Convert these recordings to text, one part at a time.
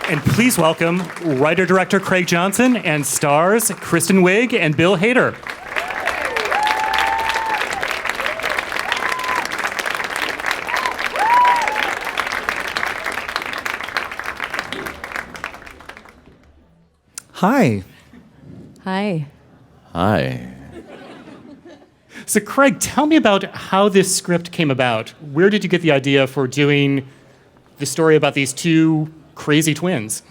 And please welcome writer-director Craig Johnson and stars Kristen Wiig and Bill Hader. Hi. Hi. Hi. So Craig, tell me about how this script came about. Where did you get the idea for doing the story about these two crazy twins?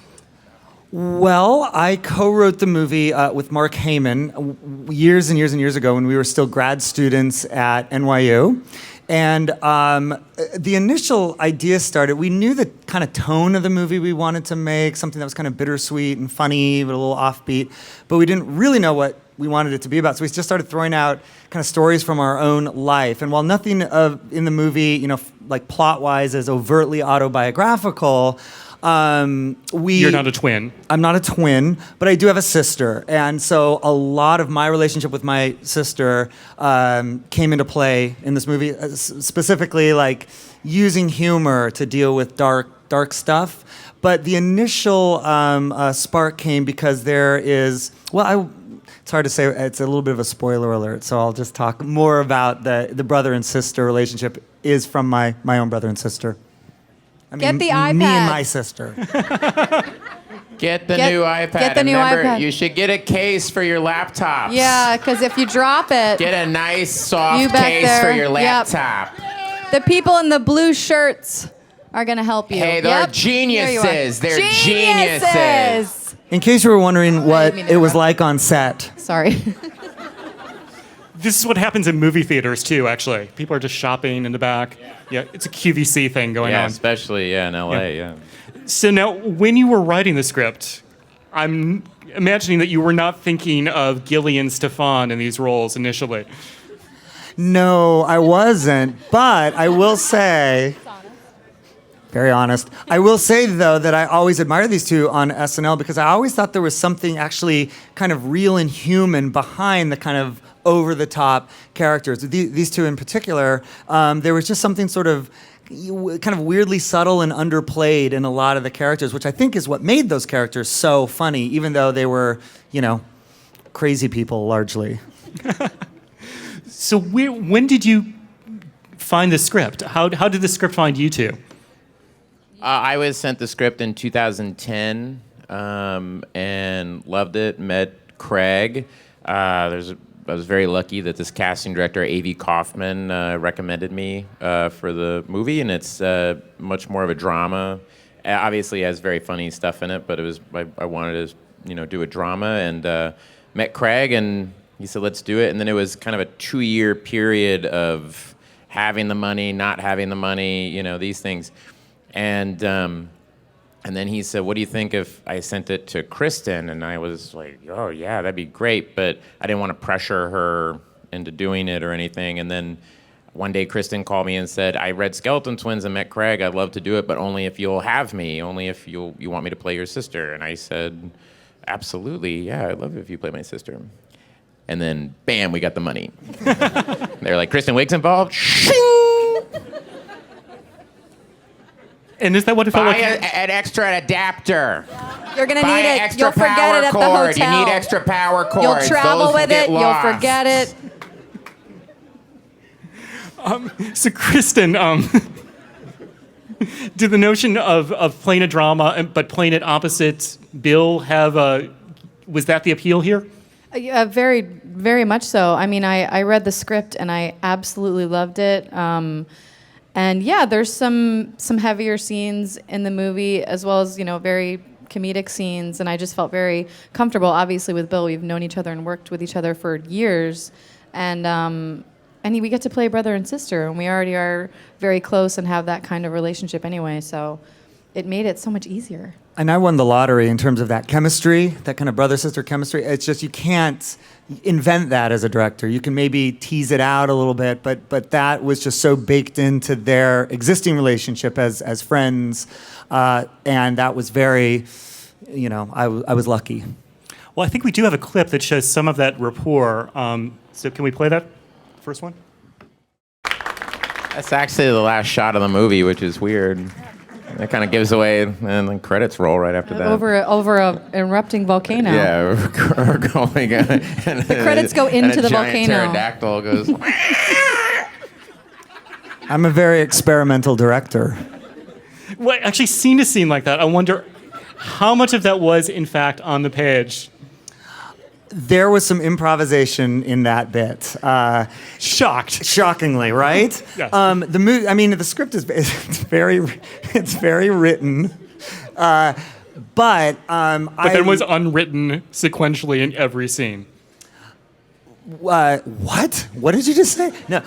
Well, I co-wrote the movie with Mark Heyman years and years and years ago when we were still grad students at NYU. And the initial idea started, we knew the kind of tone of the movie we wanted to make, something that was kind of bittersweet and funny, but a little offbeat. But we didn't really know what we wanted it to be about. So we just started throwing out kind of stories from our own life. And while nothing in the movie, like plot-wise is overtly autobiographical, You're not a twin. I'm not a twin, but I do have a sister. And so a lot of my relationship with my sister came into play in this movie, specifically like using humor to deal with dark stuff. But the initial spark came because it's hard to say, it's a little bit of a spoiler alert, so I'll just talk more about the brother and sister relationship is from my own brother and sister. Get the iPad. Me and my sister. Get the new iPad. Get the new Remember, iPad. you should get a case for your laptops. Yeah, because if you drop it, Get a nice soft You back case there. for your Yep. laptop. the people in the blue shirts are going to help you. Hey, they're Yep. geniuses. There you are. They're geniuses. In case you were wondering what didn't mean to it was interrupt. like on set. Sorry. This is what happens in movie theaters too, actually. People are just shopping in the back. Yeah, it's a QVC thing going Yeah, on. especially in LA, yeah. So now, when you were writing the script, I'm imagining that you were not thinking of Gillian Stefan in these roles initially. No, I wasn't. But I will say, very honest, I will say, though, that I always admired these two on SNL because I always thought there was something actually kind of real and human behind the kind of over-the-top characters. These two in particular, there was just something sort of kind of weirdly subtle and underplayed in a lot of the characters, which I think is what made those characters so funny, even though they were, crazy people largely. So when did you find the script? How did the script find you two? I was sent the script in 2010 and loved it. Met Craig. I was very lucky that this casting director, A.V. Kaufman, recommended me for the movie, and it's much more of a drama. Obviously, it has very funny stuff in it, but I wanted to do a drama, and met Craig, and he said, "Let's do it." And then it was kind of a 2-year period of having the money, not having the money, these things, and then he said, "What do you think if I sent it to Kristen?" And I was like, "Oh, yeah, that'd be great." But I didn't want to pressure her into doing it or anything. And then one day Kristen called me and said, "I read Skeleton Twins and met Craig. I'd love to do it, but only if you'll have me, only if you want me to play your sister." And I said, "Absolutely, yeah, I'd love it if you play my sister." And then, bam, we got the money. They're like, "Kristen Wiig's involved?" And is that what it felt Buy like? an extra adapter. You're going to Buy need an it. extra You'll forget power it at the cord. hotel. You need extra power cords. You'll travel Those with get it. lost. You'll forget it. So Kristen, did the notion of playing a drama but playing it opposite Bill was that the appeal here? Very, very much so. I mean, I read the script and I absolutely loved it. And yeah, there's some heavier scenes in the movie as well as, very comedic scenes. And I just felt very comfortable. Obviously, with Bill, we've known each other and worked with each other for years. And we get to play brother and sister. And we already are very close and have that kind of relationship anyway. So it made it so much easier. And I won the lottery in terms of that chemistry, that kind of brother-sister chemistry. It's just you can't invent that as a director. You can maybe tease it out a little bit, but that was just so baked into their existing relationship as friends, and that was very, I was lucky. Well, I think we do have a clip that shows some of that rapport. So can we play that first one? That's actually the last shot of the movie, which is weird. That kind of gives away, and then credits roll right after that. Over a erupting volcano. Yeah, we're going. The credits go into the giant volcano. Pterodactyl goes. I'm a very experimental director. Well, actually, seeing a scene like that, I wonder how much of that was, in fact, on the page. There was some improvisation in that bit. Shocked. Shockingly, right? Yes. The movie. I mean, the script is it's very written, but But then was unwritten sequentially in every scene. what? What did you just say? No,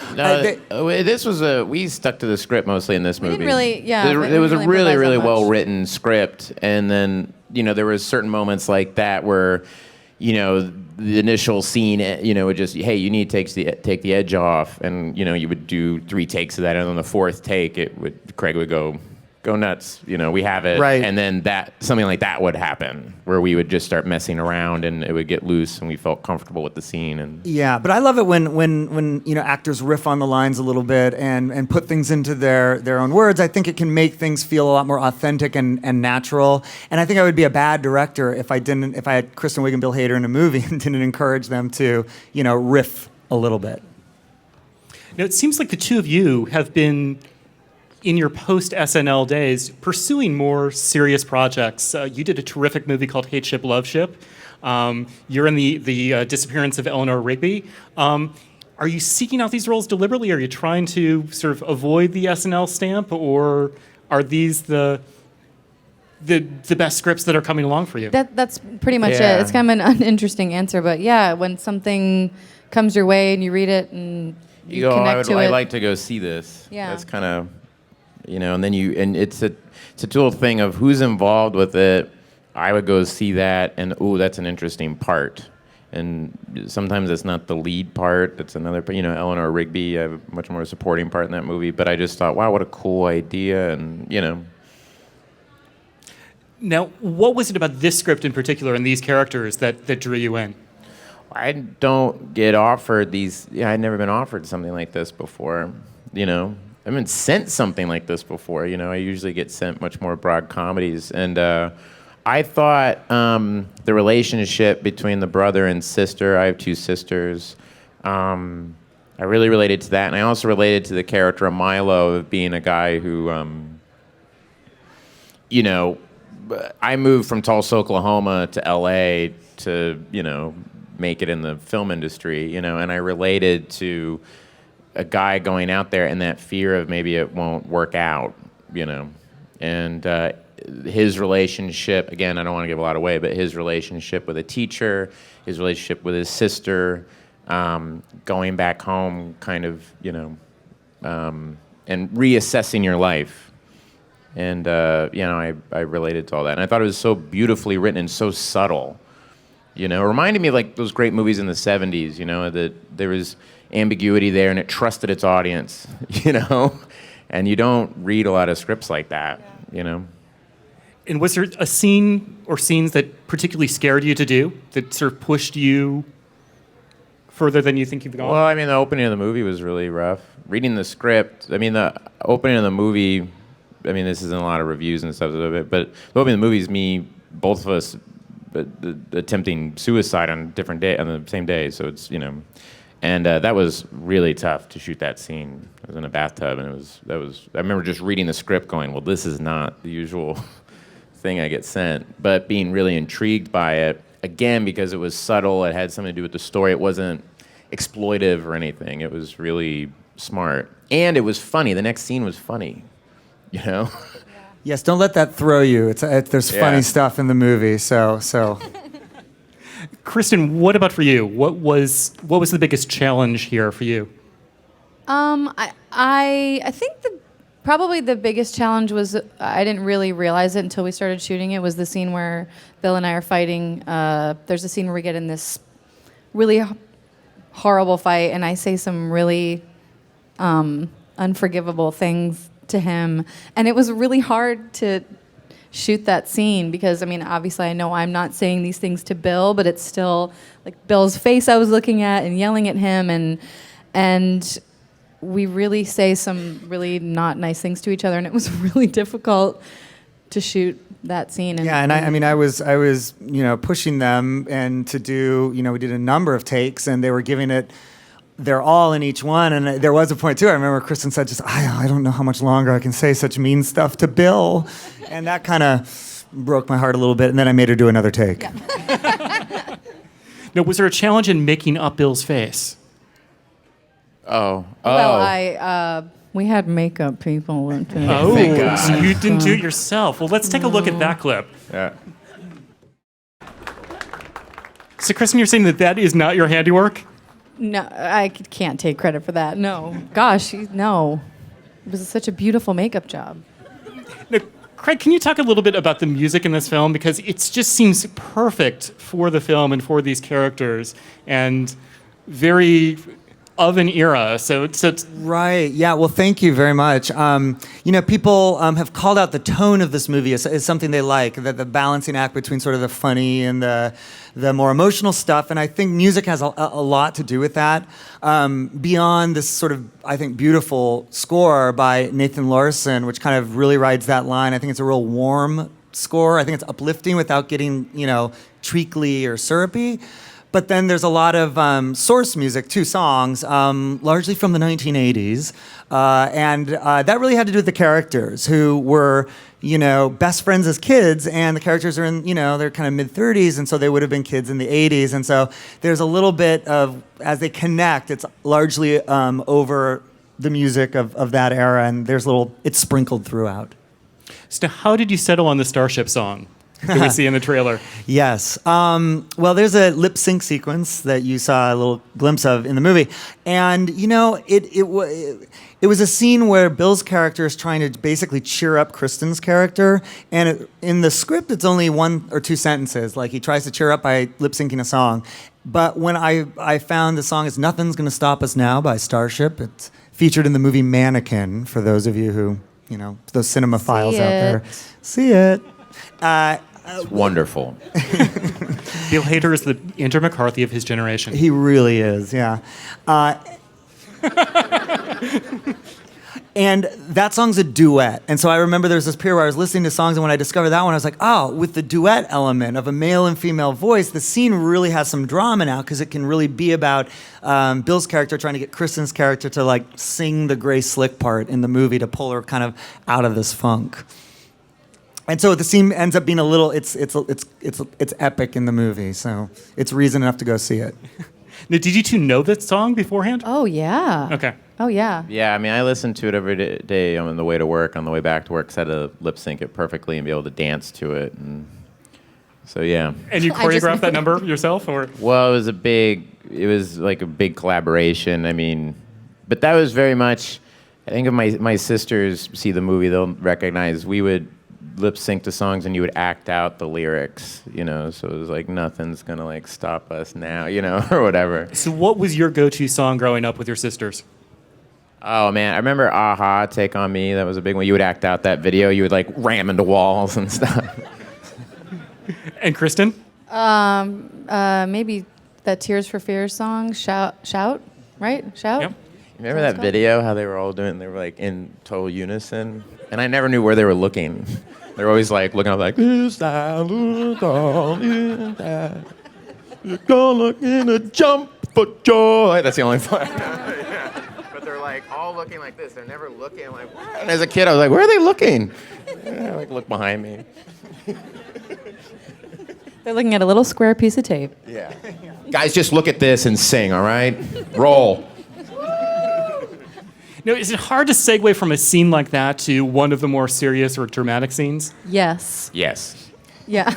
This was we stuck to the script mostly in this movie. didn't really- yeah, There, we there was didn't a really really, improvise really that much. well written script, and then there was certain moments like that where, the initial scene, would just, hey, you need to take the edge off, and you would do 3 takes of that, and on the 4th take, Craig would go nuts. We have it, Right. and then something like that would happen where we would just start messing around, and it would get loose, and we felt comfortable with the scene, and. yeah, but I love it when actors riff on the lines a little bit and put things into their own words. I think it can make things feel a lot more authentic and natural. And I think I would be a bad director if I had Kristen Wiig and Bill Hader in a movie and didn't encourage them to riff a little bit. Now, it seems like the two of you have been, in your post-SNL days, pursuing more serious projects. You did a terrific movie called Hate Ship, Love Ship. You're in the disappearance of Eleanor Rigby. Are you seeking out these roles deliberately? Are you trying to sort of avoid the SNL stamp, or are these the best scripts that are coming along for you? That's pretty much Yeah. it. It's kind of an uninteresting answer, but yeah, when something comes your way and you read it and you I'd connect to it. like to go see this. Yeah. That's kind of, and then it's a dual thing of who's involved with it. I would go see that, and that's an interesting part. And sometimes it's not the lead part. It's another part. Eleanor Rigby, I have much more supporting part in that movie. But I just thought, wow, what a cool idea, and Now, what was it about this script in particular and these characters that drew you in? I don't get offered these. I'd never been offered something like this before. I've been sent something like this before. I usually get sent much more broad comedies, and I thought the relationship between the brother and sister. I have 2 sisters. I really related to that, and I also related to the character of Milo, of being a guy who, I moved from Tulsa, Oklahoma, to L.A. to make it in the film industry, and I related to a guy going out there and that fear of maybe it won't work out, and his relationship, again, I don't want to give a lot away, but his relationship with a teacher, his relationship with his sister, going back home kind of, and reassessing your life. And, I related to all that. And I thought it was so beautifully written and so subtle. It reminded me of like those great movies in the 70s, that there was ambiguity there and it trusted its audience, and you don't read a lot of scripts like that, And was there a scene or scenes that particularly scared you to do, that sort of pushed you further than you think you've gone? Well, the opening of the movie was really rough. Reading the script, the opening of the movie, this isn't a lot of reviews and stuff of it, but the opening of the movie is me, both of us, attempting suicide on the same day. So it's and that was really tough to shoot that scene. I was in a bathtub, and I remember just reading the script, going, well, this is not the usual thing I get sent, but being really intrigued by it again because it was subtle. It had something to do with the story. It wasn't exploitive or anything. It was really smart, and it was funny. The next scene was funny. Yes, don't let that throw you. There's funny stuff in the movie, so. Kristen, what about for you? What was the biggest challenge here for you? I think probably the biggest challenge was I didn't really realize it until we started shooting it. Was the scene where Bill and I are fighting. There's a scene where we get in this really horrible fight, and I say some really unforgivable things to him, and it was really hard to shoot that scene because obviously I know I'm not saying these things to Bill, but it's still like Bill's face I was looking at and yelling at him, and we really say some really not nice things to each other, and it was really difficult to shoot that scene. And, Yeah, and I mean, I was, pushing them and to do, we did a number of takes, and they were giving it their all in each one. And there was a point too. I remember Kristen said, I don't know how much longer I can say such mean stuff to Bill, and that kind of broke my heart a little bit. And then I made her do another take. Yeah. Now, was there a challenge in making up Bill's face? Oh. Well, we had makeup people. Oh, Thank God. so you didn't do it yourself. Well, let's take a look at that clip. Yeah. So, Kristen, you're saying that is not your handiwork? No, I can't take credit for that. No. Gosh, no. It was such a beautiful makeup job. Now, Craig, can you talk a little bit about the music in this film? Because it just seems perfect for the film and for these characters, and very of an era. So it's Right. Yeah. Well, thank you very much. People have called out the tone of this movie as something they like, that the balancing act between sort of the funny and the more emotional stuff. And I think music has a lot to do with that. Beyond this sort of, I think, beautiful score by Nathan Larson, which kind of really rides that line. I think it's a real warm score. I think it's uplifting without getting, treacly or syrupy. But then there's a lot of source music, 2 songs, largely from the 1980s. And that really had to do with the characters who were, best friends as kids. And the characters are in, they're kind of mid-30s. And so they would have been kids in the 80s. And so there's a little bit of, as they connect, it's largely over the music of that era. And it's sprinkled throughout. So how did you settle on the Starship song that we see in the trailer? Yes. Well, there's a lip sync sequence that you saw a little glimpse of in the movie, and it was a scene where Bill's character is trying to basically cheer up Kristen's character, and in the script it's only 1 or 2 sentences. Like he tries to cheer up by lip syncing a song, but when I found the song is "Nothing's Gonna Stop Us Now" by Starship. It's featured in the movie Mannequin. For those of you who those cinemaphiles out there, see it. It's wonderful. Bill Hader is the Enter McCarthy of his generation. He really is, yeah. And that song's a duet. And so I remember there was this period where I was listening to songs, and when I discovered that one, I was like, oh, with the duet element of a male and female voice, the scene really has some drama now, because it can really be about Bill's character trying to get Kristen's character to sing the Grace Slick part in the movie to pull her kind of out of this funk. And so the scene ends up being it's epic in the movie, so it's reason enough to go see it. Now, did you two know that song beforehand? Oh, yeah. Okay. Oh, yeah. Yeah, I mean, I listen to it every day on the way to work, on the way back to work, because I had to lip sync it perfectly and be able to dance to it. And so, yeah. And you choreographed that number yourself, or? Well, it was like a big collaboration. I mean, but that was very much, I think if my sisters see the movie, they'll recognize we would lip sync to songs and you would act out the lyrics, so it was like nothing's gonna stop us now, or whatever. So what was your go-to song growing up with your sisters? Oh man, I remember Aha, Take On Me. That was a big one. You would act out that video. You would ram into walls and stuff. And Kristen? Maybe that Tears for Fears song, Shout, right? Shout? Yep. Remember that video, how they were all doing, they were in total unison? And I never knew where they were looking. They were always looking up "Is that look on in that? You're gonna in a jump for joy." That's the only part. Yeah. But they're all looking like this. They're never looking what? And as a kid, I was like, where are they looking? Yeah, look behind me. They're looking at a little square piece of tape. Yeah. Guys, just look at this and sing, all right? Roll. Now, is it hard to segue from a scene like that to one of the more serious or dramatic scenes? Yes. Yes. Yeah.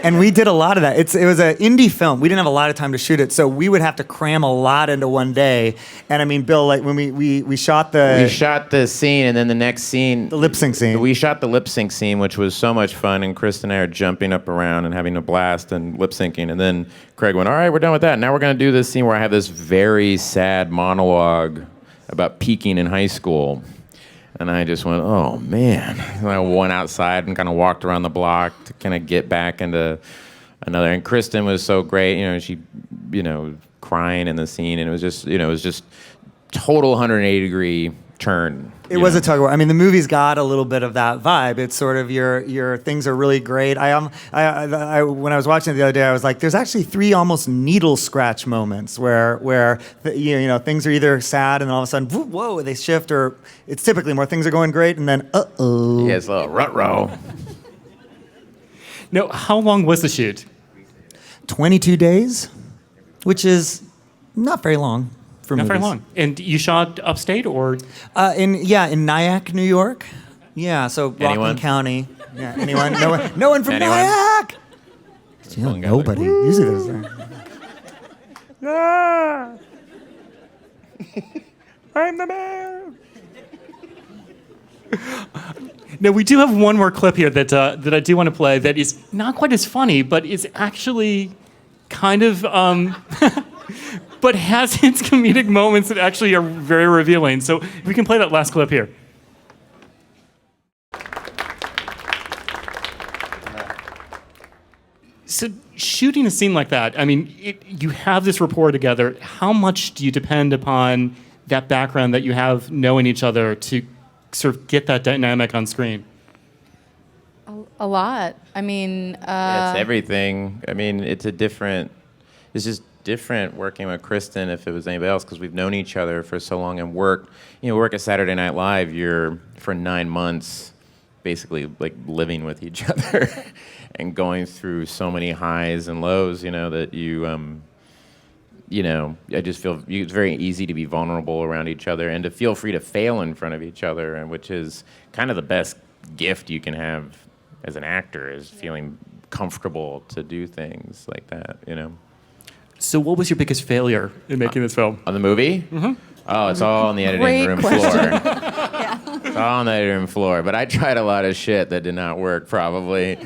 And we did a lot of that. It was an indie film. We didn't have a lot of time to shoot it, so we would have to cram a lot into one day. And I mean, Bill, when we shot We shot the scene, and then the next scene... the lip sync scene. We shot the lip sync scene, which was so much fun, and Chris and I are jumping up around and having a blast and lip syncing. And then Craig went, all right, we're done with that. Now we're going to do this scene where I have this very sad monologue about peaking in high school. And I just went, oh, man. And I went outside and kind of walked around the block to kind of get back into another. And Kristen was so great. She, crying in the scene. And it was just, total 180 degree turn. It was a tug of war. I mean, the movie's got a little bit of that vibe. It's sort of your things are really great. I when I was watching it the other day, I was like, there's actually 3 almost needle scratch moments where things are either sad and then all of a sudden, whoa, they shift, or it's typically more things are going great and then uh-oh. Yeah, it's a little rut-row. No, how long was the shoot? 22 days, which is not very long for Not movies. very long. And you shot upstate or? In Nyack, New York. Yeah, so Rockland Anyone? County. Yeah, anyone? No one from Anyone? Nyack. Yeah, Pulling out nobody. Usually there's I'm the mayor. Now, we do have one more clip here that I do want to play that is not quite as funny, but is actually kind of, but has its comedic moments that actually are very revealing. So if we can play that last clip here. So shooting a scene like that, I mean, you have this rapport together. How much do you depend upon that background that you have knowing each other to sort of get that dynamic on screen? A lot. I mean, Yeah, it's everything. I mean, it's just different working with Kristen if it was anybody else, because we've known each other for so long and work at Saturday Night Live, you're for 9 months basically like living with each other and going through so many highs and lows, that I just feel it's very easy to be vulnerable around each other and to feel free to fail in front of each other, and which is kind of the best gift you can have as an actor, is feeling comfortable to do things like that, So what was your biggest failure in making this film? On the movie? Mm-hmm. Oh, it's all on the editing Great room question. floor. It's all on the editing room floor. But I tried a lot of shit that did not work, probably.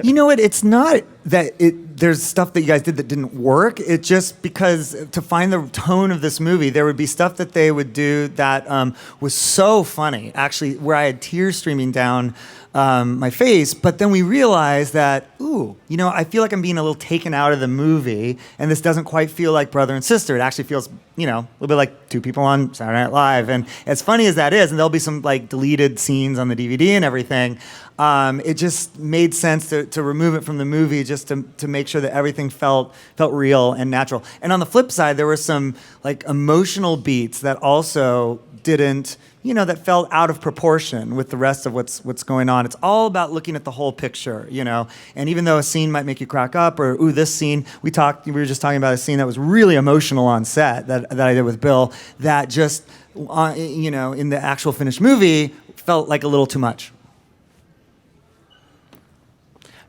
You know what? It's not that there's stuff that you guys did that didn't work. It's just because to find the tone of this movie, there would be stuff that they would do that was so funny, actually, where I had tears streaming down my face. But then we realized that, I feel like I'm being a little taken out of the movie, and this doesn't quite feel like brother and sister. It actually feels, a little bit like two people on Saturday Night Live. And as funny as that is, and there'll be some like deleted scenes on the DVD and everything, it just made sense to remove it from the movie just to make sure that everything felt real and natural. And on the flip side, there were some like emotional beats that also didn't, that felt out of proportion with the rest of what's going on. It's all about looking at the whole picture, And even though a scene might make you crack up, or this scene, we were just talking about a scene that was really emotional on set that I did with Bill, that just, in the actual finished movie felt like a little too much.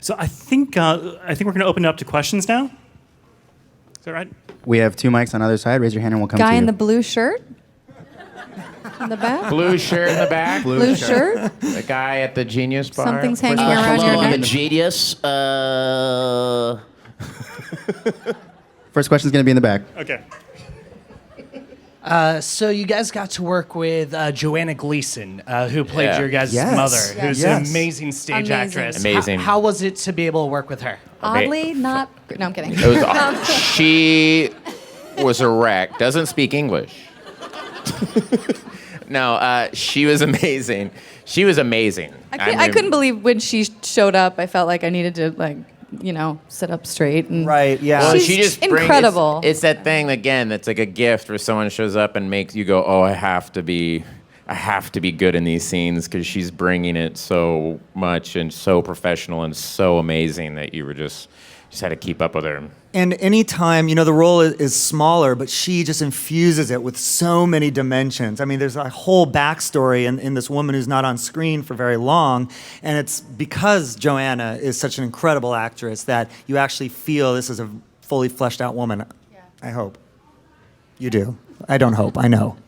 So I think we're going to open it up to questions now. Is that right? We have 2 mics on either side. Raise your hand and we'll come to you. guy in the blue shirt in the back. Blue shirt in the back. Blue shirt. The guy at the Genius Bar. Something's hanging around your Hello, I'm neck. the Genius. First question is going to be in the back. Okay. So you guys got to work with Joanna Gleason, who played Yeah. your guys' Yes. mother, who's Yes. an amazing stage Amazing. actress. Amazing. How was it to be able to work with her? Oddly, not. No, I'm kidding. It was, she was a wreck. Doesn't speak English. No, she was amazing. She was amazing. I couldn't believe when she showed up. I felt like I needed to sit up straight. And Right, yeah. Well, She's she just incredible. It's that thing again. That's like a gift where someone shows up and makes you go, "Oh, I have to be good in these scenes," because she's bringing it so much and so professional and so amazing that you were just had to keep up with her. And anytime, the role is smaller, but she just infuses it with so many dimensions. I mean, there's a whole backstory in this woman who's not on screen for very long. And it's because Joanna is such an incredible actress that you actually feel this is a fully fleshed out woman. Yeah. I hope. You do. I don't hope. I know.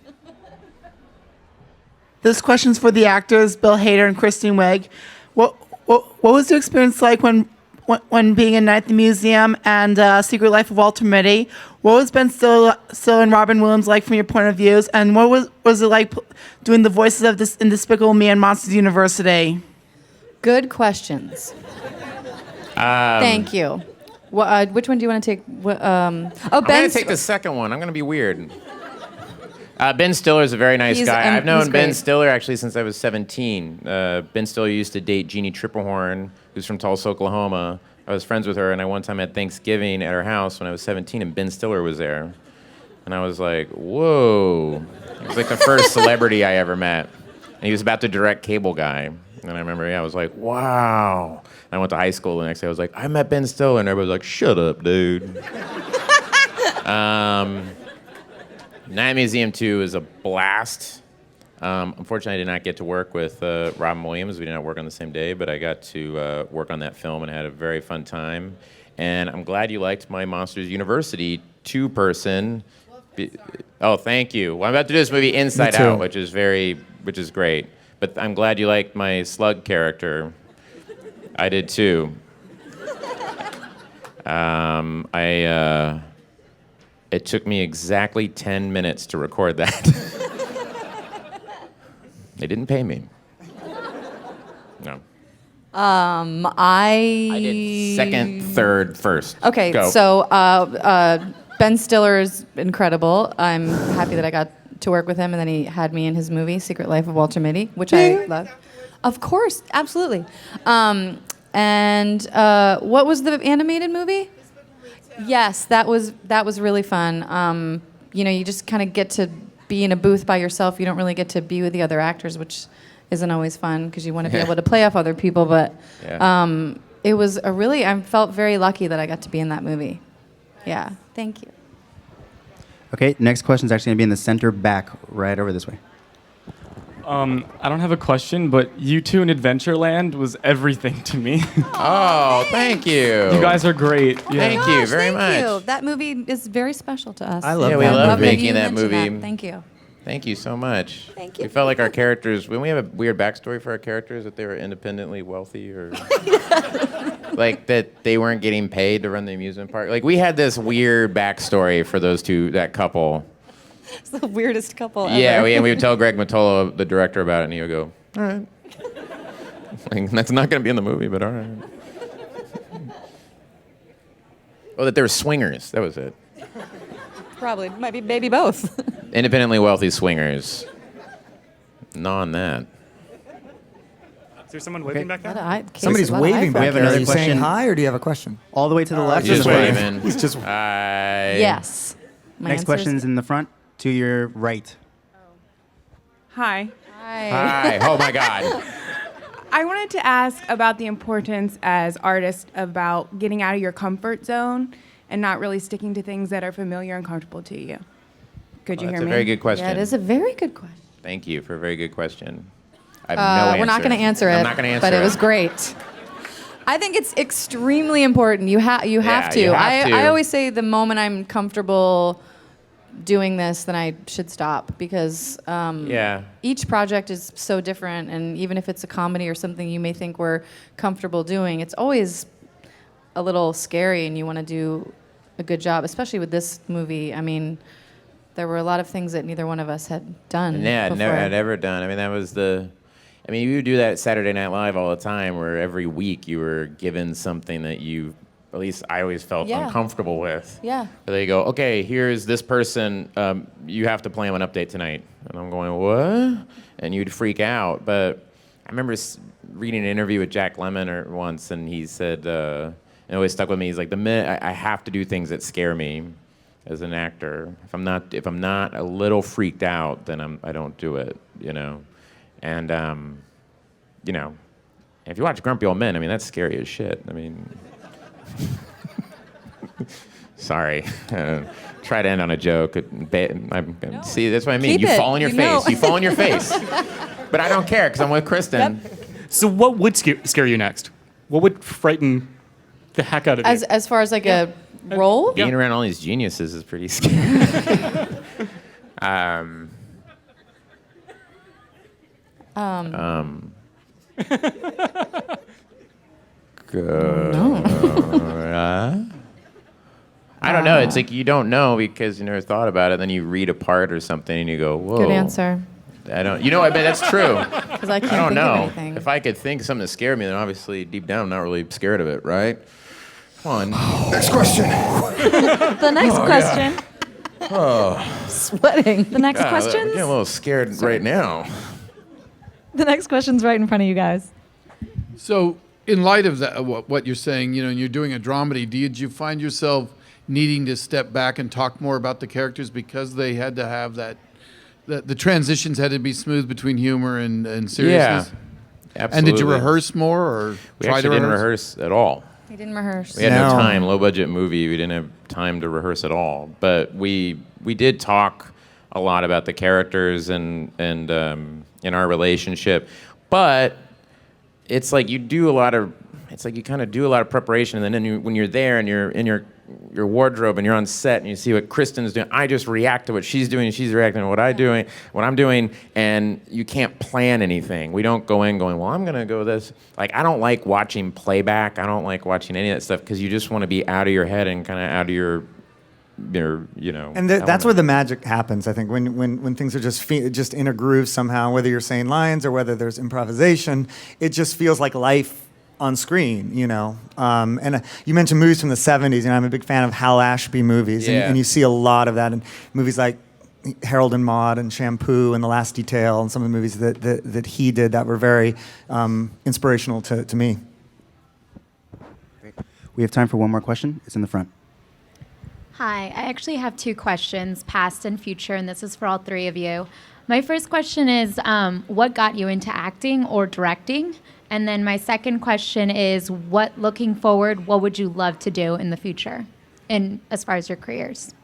This question's for the actors, Bill Hader and Kristen Wiig. What was your experience like when being in Night at the Museum and Secret Life of Walter Mitty? What was Ben Stiller and Robin Williams like from your point of views? And what was it like doing the voices of this in Despicable Me and Monsters University? good questions. Thank you. Which one do you want to take? Oh, I'm Ben. gonna take the second one. I'm gonna be weird. Ben Stiller is a very nice He's- guy. I've known he's Ben great. Stiller actually since I was 17. Ben Stiller used to date Jeannie Triplehorn, who's from Tulsa, Oklahoma. I was friends with her, and I one time had Thanksgiving at her house when I was 17, and Ben Stiller was there. And I was like, whoa. He was like the first celebrity I ever met. And he was about to direct Cable Guy. And I remember, I was like, wow. And I went to high school the next day. I was like, I met Ben Stiller. And everybody was like, shut up, dude. Night Museum 2 is a blast. Unfortunately, I did not get to work with Robin Williams. We did not work on the same day, but I got to work on that film and had a very fun time. And I'm glad you liked my Monsters University two-person. Oh, thank you. Well, I'm about to do this movie Inside Me too. Out, which is great. But I'm glad you liked my slug character. I did too. It took me exactly 10 minutes to record that. They didn't pay me. No. I did second, third, first. Okay, Go. so Ben Stiller is incredible. I'm happy that I got to work with him, and then he had me in his movie, Secret Life of Walter Mitty, which I love. Of course, absolutely. And what was the animated movie? Yes, that was really fun. You just kind of get to be in a booth by yourself. You don't really get to be with the other actors, which isn't always fun because you want to be able to play off other people. But Yeah. it was I felt very lucky that I got to be in that movie. Yeah, thank you. Okay, next question is actually going to be in the center back, right over this way. I don't have a question, but you two in Adventureland was everything to me. Oh, thank you. You guys are great. Yeah. Thank you very Thank much. you. That movie is very special to us. I love Yeah, we that. love that making you that mentioned movie. that. Thank you. Thank you so much. Thank you. We felt like our characters, when we have a weird backstory for our characters, that they were independently wealthy or like that they weren't getting paid to run the amusement park. Like we had this weird backstory for that couple. It's the weirdest couple ever. Yeah, we would tell Greg Mottola, the director, about it, and he would go, all right. Like, that's not going to be in the movie, but all right. Oh, that they were swingers. That was it. Probably. Might be maybe both. Independently wealthy swingers. Non that. Is there someone waving back there? Somebody's waving back We have there. another Are you saying question. hi, or do you have a question? All the way to the left. He's of just the way. waving. He's just- Yes. My Next answer question is is in the front, to your right. Hi. hi. Hi. Oh, my God. I wanted to ask about the importance as artists about getting out of your comfort zone and not really sticking to things that are familiar and comfortable to you. Could you That's hear a me? very good question. Yeah, it is a very good question. Thank you for a very good question. I have no answer. We're not going to answer it. I'm not going to answer but it. it was great. I think it's extremely important. You have to. you have to. I always say the moment I'm comfortable doing this, then I should stop because Yeah. each project is so different, and even if it's a comedy or something you may think we're comfortable doing, it's always a little scary, and you want to do a good job, especially with this movie. I mean, there were a lot of things that neither one of us had done. Yeah, before. never had ever done. I mean, that was you would do that at Saturday Night Live all the time, where every week you were given something that at least I always felt Yeah. uncomfortable with. Yeah. Where they go, okay, here's this person, you have to play him an update tonight. And I'm going, what? And you'd freak out. But I remember reading an interview with Jack Lemmon once, and he said, it always stuck with me, he's like, the minute I have to do things that scare me as an actor. If I'm not a little freaked out, then I don't do it, And if you watch Grumpy Old Men, I mean, that's scary as shit. I mean, sorry. Try to end on a joke. See, that's what I mean. Keep You it. fall on your You know. face. You fall on your face. But I don't care because I'm with Kristen. So what would scare you next? What would frighten the heck out of you? As far as like a role? Yeah. Being around all these geniuses is pretty scary. I don't know. It's like you don't know because you never thought about it. Then you read a part or something and you go, whoa. Good answer. I don't. I bet that's true. Because I can't I don't think know. of anything. If I could think of something that scared me, then obviously deep down I'm not really scared of it, right? Come on. Next question. The next question Sweating. The next I'm questions? getting a little scared right now. The next question's right in front of you guys. So, in light of that, what you're saying, and you're doing a dramedy, did you find yourself needing to step back and talk more about the characters because they had to have that, the transitions had to be smooth between humor and seriousness? Yeah, absolutely. And did you rehearse more or We try to actually didn't rehearse at all. We didn't rehearse. We had no No. time, low budget movie. We didn't have time to rehearse at all. But we did talk a lot about the characters and in our relationship. But it's like you kind of do a lot of preparation, and then when you're there and you're in your wardrobe and you're on set and you see what Kristen's doing, I just react to what she's doing and she's reacting to what I'm doing, and you can't plan anything. We don't go in going, well, I'm gonna go this. Like, I don't like watching playback. I don't like watching any of that stuff because you just want to be out of your head and kind of out of your And that's where the magic happens, I think, when things are just in a groove somehow, whether you're saying lines or whether there's improvisation, it just feels like life on screen, And you mentioned movies from the 70s, and I'm a big fan of Hal Ashby movies, Yeah. and you see a lot of that in movies like Harold and Maude and Shampoo and The Last Detail and some of the movies that he did that were very inspirational to me. We have time for one more question. It's in the front. Hi, I actually have two questions, past and future, and this is for all three of you. My first question is, what got you into acting or directing? And then my second question is, looking forward, what would you love to do in the future, as far as your careers?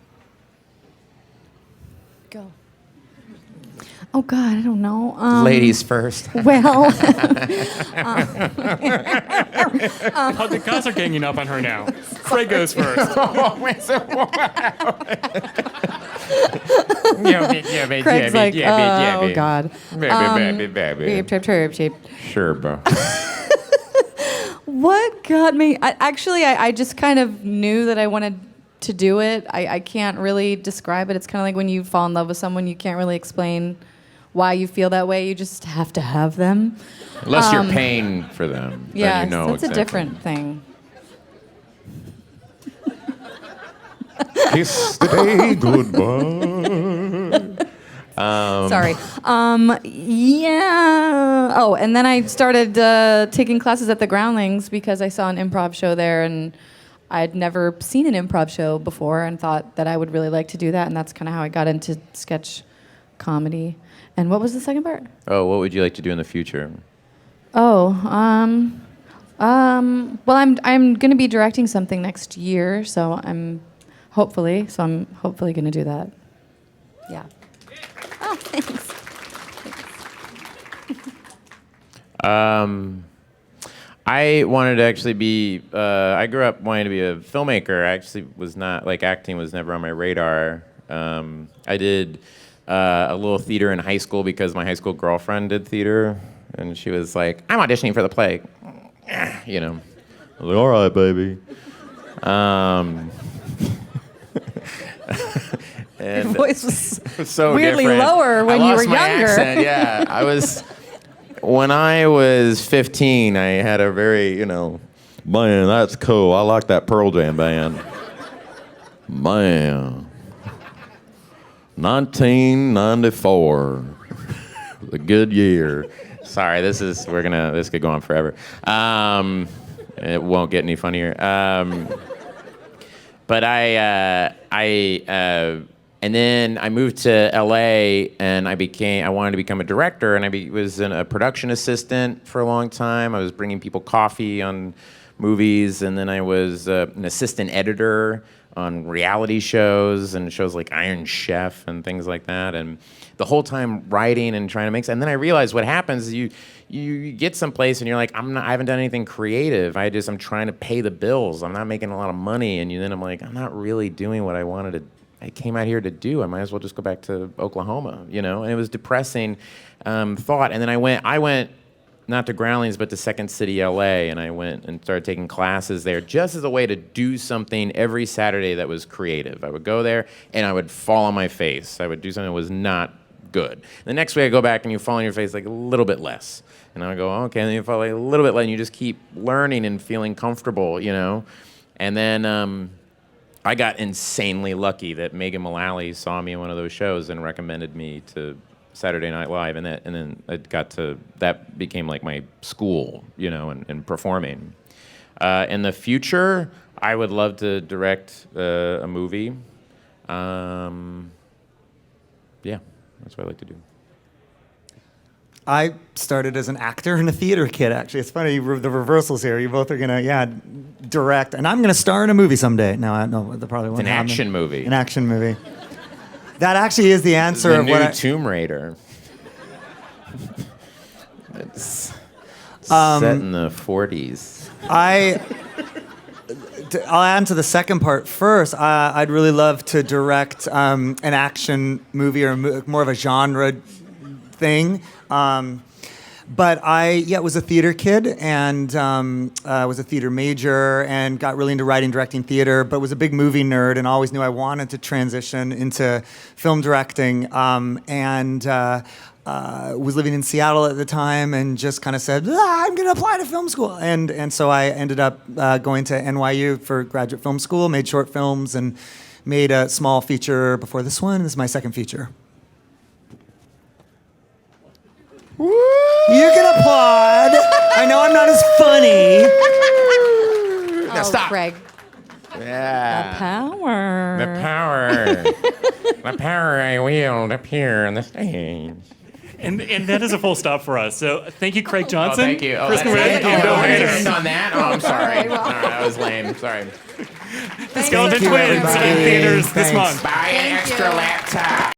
Go. Oh God, I don't know. Ladies first. Well, The guys are ganging up on her now. Craig goes first. Craig's like, oh God. Babe. Sure, bro. What got me? I just kind of knew that I wanted to do it. I can't really describe it. It's kind of like when you fall in love with someone, you can't really explain why you feel that way. You just have to have them. Unless you're paying for them. Yeah, then you know that's exactly. a different thing. Kiss the day goodbye. Sorry. Yeah. Oh, and then I started taking classes at the Groundlings because I saw an improv show there, and I'd never seen an improv show before and thought that I would really like to do that, and that's kind of how I got into sketch comedy. And what was the second part? Oh, what would you like to do in the future? Oh, well, I'm going to be directing something next year, so I'm hopefully going to do that. Yeah. Oh, thanks. I wanted to actually be. I grew up wanting to be a filmmaker. I actually was not acting was never on my radar. I did a little theater in high school because my high school girlfriend did theater, and she was like, "I'm auditioning for the play," I was like, "All right, baby." Your And voice was so weirdly different. lower when I you lost were my younger. accent, yeah, I was. When I was 15, I had a very, man, that's cool. I like that Pearl Jam band. Man. 1994. A good year. Sorry, this could go on forever. It won't get any funnier. But and then I moved to LA, and I wanted to become a director, and I was a production assistant for a long time. I was bringing people coffee on movies, and then I was an assistant editor on reality shows and shows like Iron Chef and things like that. And the whole time writing and trying to make sense. And then I realized what happens is you get someplace and you're like, I haven't done anything creative. I'm trying to pay the bills. I'm not making a lot of money. And then I'm like, I'm not really doing what I came out here to do. I might as well just go back to Oklahoma, And it was depressing thought. And then I went not to Groundlings, but to Second City, LA, and I went and started taking classes there just as a way to do something every Saturday that was creative. I would go there and I would fall on my face. I would do something that was not good. The next week I go back and you fall on your face like a little bit less. And I would go, okay, and then you fall like a little bit less, and you just keep learning and feeling comfortable, And then I got insanely lucky that Megan Mullally saw me in one of those shows and recommended me to Saturday Night Live, and then that became like my school, and performing. In the future, I would love to direct a movie. Yeah, that's what I like to do. I started as an actor and a theater kid, actually. It's funny, the reversals here. You both are going to, direct. And I'm going to star in a movie someday. No, I know the probably won't An happen. action movie. An action movie. That actually is the answer The of new what Tomb Raider. It's set in the 40s. I'll answer the second part first. I'd really love to direct an action movie or more of a genre thing. But I was a theater kid and was a theater major and got really into writing, directing theater, but was a big movie nerd and always knew I wanted to transition into film directing. Was living in Seattle at the time and just kind of said, I'm going to apply to film school. And so I ended up going to NYU for graduate film school, made short films and made a small feature before this one. This is my second feature. You can applaud. I know I'm not as funny. Oh, stop. Craig. Yeah. The power. The power I wield up here on the stage. And that is a full stop for us. So thank you, Craig Johnson. Oh, thank you. Kristen That's Wiig, it? and Bill we're gonna Hader. end on that? Oh, I'm sorry. All right, well. All right, that was lame. Sorry. The Skeleton you, Twins in everybody. theaters this Thanks. month. Buy an extra laptop.